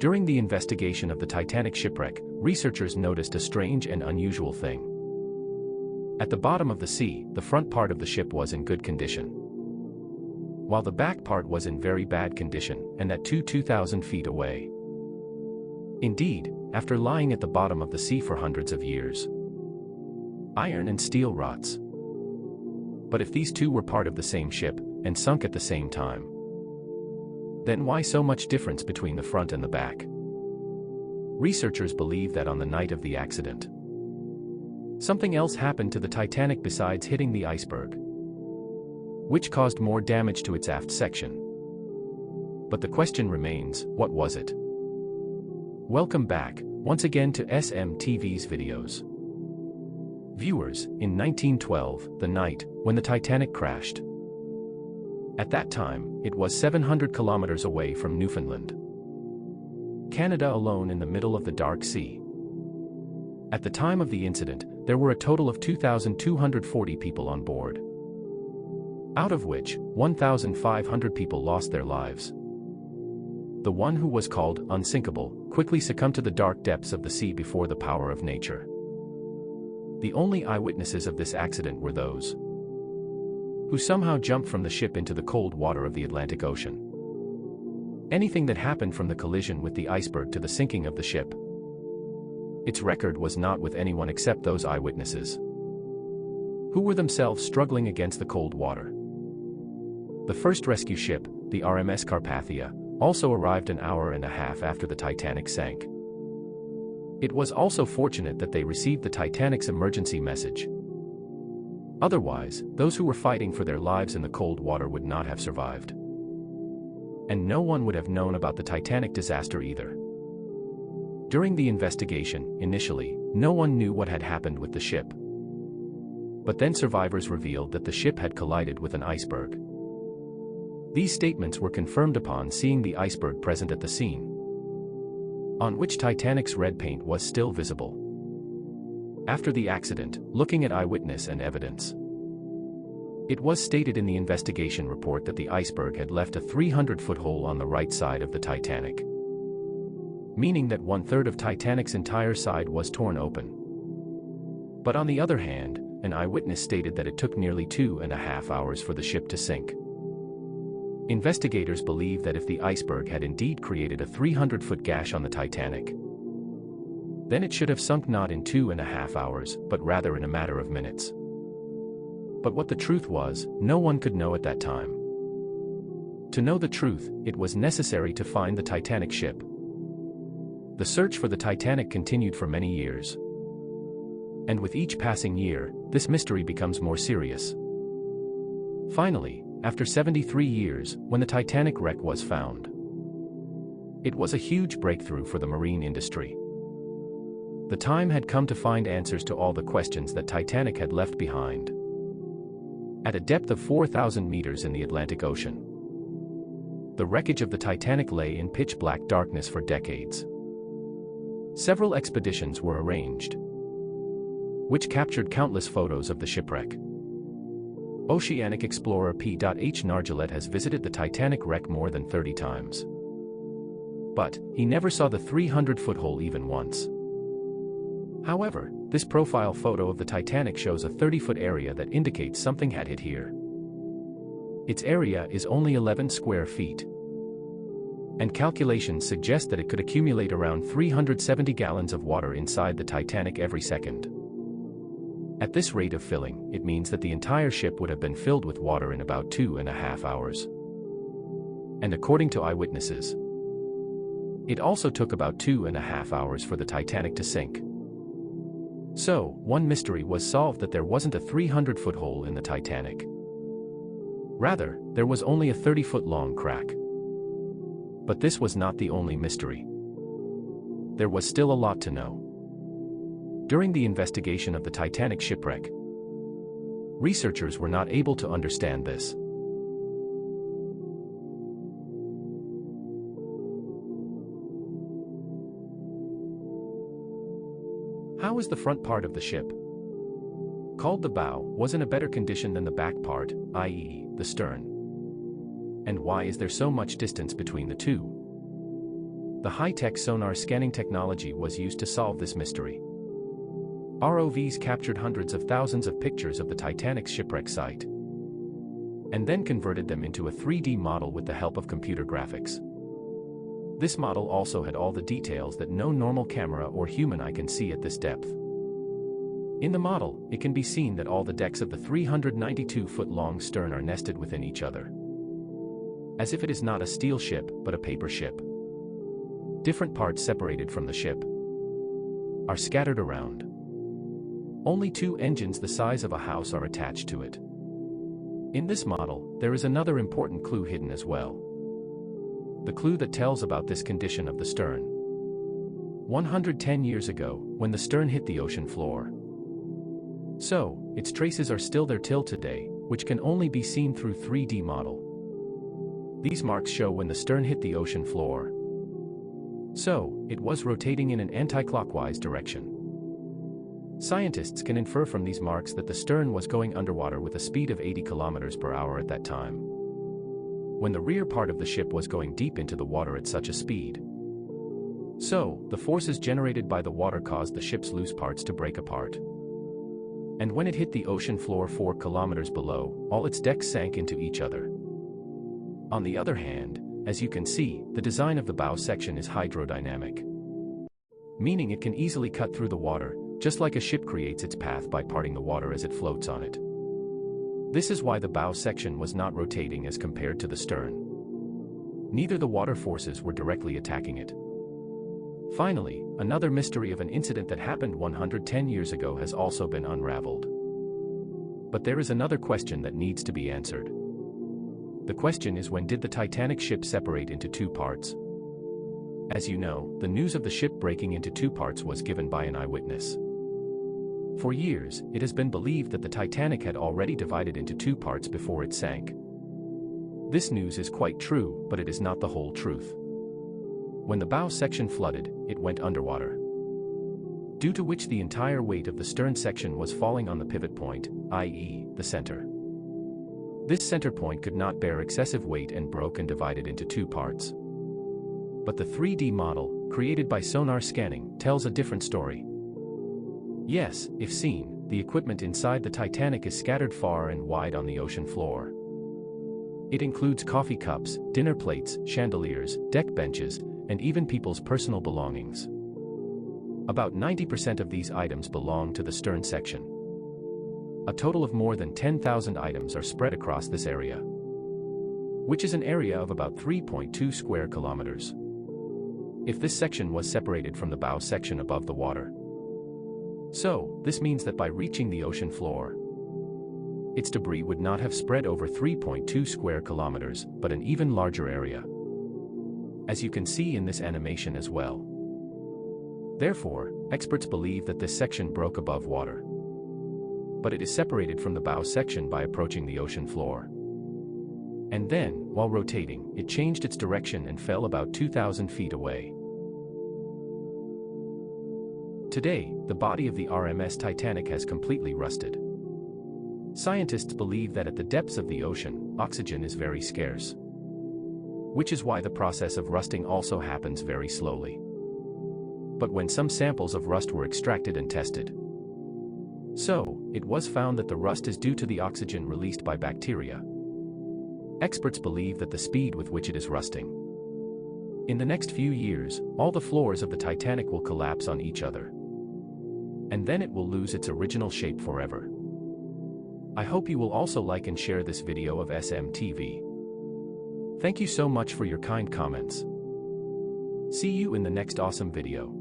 During the investigation of the Titanic shipwreck, researchers noticed a strange and unusual thing. At the bottom of the sea, the front part of the ship was in good condition, while the back part was in very bad condition, and that 2,000 feet away. Indeed, after lying at the bottom of the sea for hundreds of years, iron and steel rots. But if these two were part of the same ship, and sunk at the same time, then why so much difference between the front and the back? Researchers believe that on the night of the accident, something else happened to the Titanic besides hitting the iceberg, which caused more damage to its aft section. But the question remains, what was it? Welcome back, once again to SMTV's videos. Viewers, in 1912, the night when the Titanic crashed. At that time, it was 700 kilometers away from Newfoundland, Canada, alone in the middle of the dark sea. At the time of the incident, there were a total of 2,240 people on board, out of which 1,500 people lost their lives. The one who was called unsinkable quickly succumbed to the dark depths of the sea before the power of nature. The only eyewitnesses of this accident were those who somehow jumped from the ship into the cold water of the Atlantic Ocean. Anything that happened from the collision with the iceberg to the sinking of the ship, its record was not with anyone except those eyewitnesses, who were themselves struggling against the cold water. The first rescue ship, the RMS Carpathia, also arrived an hour and a half after the Titanic sank. It was also fortunate that they received the Titanic's emergency message. Otherwise, those who were fighting for their lives in the cold water would not have survived. And no one would have known about the Titanic disaster either. During the investigation, initially, no one knew what had happened with the ship. But then survivors revealed that the ship had collided with an iceberg. These statements were confirmed upon seeing the iceberg present at the scene, on which Titanic's red paint was still visible. After the accident, looking at eyewitness and evidence, it was stated in the investigation report that the iceberg had left a 300-foot hole on the right side of the Titanic, meaning that 1/3 of Titanic's entire side was torn open. But on the other hand, an eyewitness stated that it took nearly 2.5 hours for the ship to sink. Investigators believe that if the iceberg had indeed created a 300-foot gash on the Titanic, then it should have sunk not in 2.5 hours, but rather in a matter of minutes. But what the truth was, no one could know at that time. To know the truth, it was necessary to find the Titanic ship. The search for the Titanic continued for many years. And with each passing year, this mystery becomes more serious. Finally, after 73 years, when the Titanic wreck was found, it was a huge breakthrough for the marine industry. The time had come to find answers to all the questions that Titanic had left behind. At a depth of 4,000 meters in the Atlantic Ocean, the wreckage of the Titanic lay in pitch-black darkness for decades. Several expeditions were arranged, which captured countless photos of the shipwreck. Oceanic explorer P.H. Nargeolet has visited the Titanic wreck more than 30 times. But he never saw the 300-foot hole even once. However, this profile photo of the Titanic shows a 30-foot area that indicates something had hit here. Its area is only 11 square feet, and calculations suggest that it could accumulate around 370 gallons of water inside the Titanic every second. At this rate of filling, it means that the entire ship would have been filled with water in about 2.5 hours. And according to eyewitnesses, it also took about 2.5 hours for the Titanic to sink. So, one mystery was solved, that there wasn't a 300-foot hole in the Titanic. Rather, there was only a 30-foot long crack. But this was not the only mystery. There was still a lot to know. During the investigation of the Titanic shipwreck, researchers were not able to understand this. How is the front part of the ship, called the bow, was in a better condition than the back part, i.e., the stern? And why is there so much distance between the two? The high-tech sonar scanning technology was used to solve this mystery. ROVs captured hundreds of thousands of pictures of the Titanic's shipwreck site, and then converted them into a 3D model with the help of computer graphics. This model also had all the details that no normal camera or human eye can see at this depth. In the model, it can be seen that all the decks of the 392-foot-long stern are nested within each other, as if it is not a steel ship but a paper ship. Different parts separated from the ship are scattered around. Only 2 engines the size of a house are attached to it. In this model, there is another important clue hidden as well. The clue that tells about this condition of the stern. 110 years ago, when the stern hit the ocean floor. So, its traces are still there till today, which can only be seen through 3D model. These marks show when the stern hit the ocean floor. So, it was rotating in an anti-clockwise direction. Scientists can infer from these marks that the stern was going underwater with a speed of 80 kilometers per hour at that time, when the rear part of the ship was going deep into the water at such a speed. So, the forces generated by the water caused the ship's loose parts to break apart. And when it hit the ocean floor 4 kilometers below, all its decks sank into each other. On the other hand, as you can see, the design of the bow section is hydrodynamic, meaning it can easily cut through the water, just like a ship creates its path by parting the water as it floats on it. This is why the bow section was not rotating as compared to the stern. Neither the water forces were directly attacking it. Finally, another mystery of an incident that happened 110 years ago has also been unraveled. But there is another question that needs to be answered. The question is, when did the Titanic ship separate into 2 parts? As you know, the news of the ship breaking into 2 parts was given by an eyewitness. For years, it has been believed that the Titanic had already divided into 2 parts before it sank. This news is quite true, but it is not the whole truth. When the bow section flooded, it went underwater, due to which the entire weight of the stern section was falling on the pivot point, i.e., the center. This center point could not bear excessive weight and broke and divided into 2 parts. But the 3D model, created by sonar scanning, tells a different story. Yes, if seen, the equipment inside the Titanic is scattered far and wide on the ocean floor. It includes coffee cups, dinner plates, chandeliers, deck benches, and even people's personal belongings. About 90% of these items belong to the stern section. A total of more than 10,000 items are spread across this area, which is an area of about 3.2 square kilometers. If this section was separated from the bow section above the water, so this means that by reaching the ocean floor, its debris would not have spread over 3.2 square kilometers, but an even larger area, as you can see in this animation as well. Therefore, experts believe that this section broke above water, but it is separated from the bow section by approaching the ocean floor. And then, while rotating, it changed its direction and fell about 2,000 feet away. Today, the body of the RMS Titanic has completely rusted. Scientists believe that at the depths of the ocean, oxygen is very scarce, which is why the process of rusting also happens very slowly. But when some samples of rust were extracted and tested, so it was found that the rust is due to the oxygen released by bacteria. Experts believe that the speed with which it is rusting, in the next few years, all the floors of the Titanic will collapse on each other, and then it will lose its original shape forever. I hope you will also like and share this video of SMTV. Thank you so much for your kind comments. See you in the next awesome video.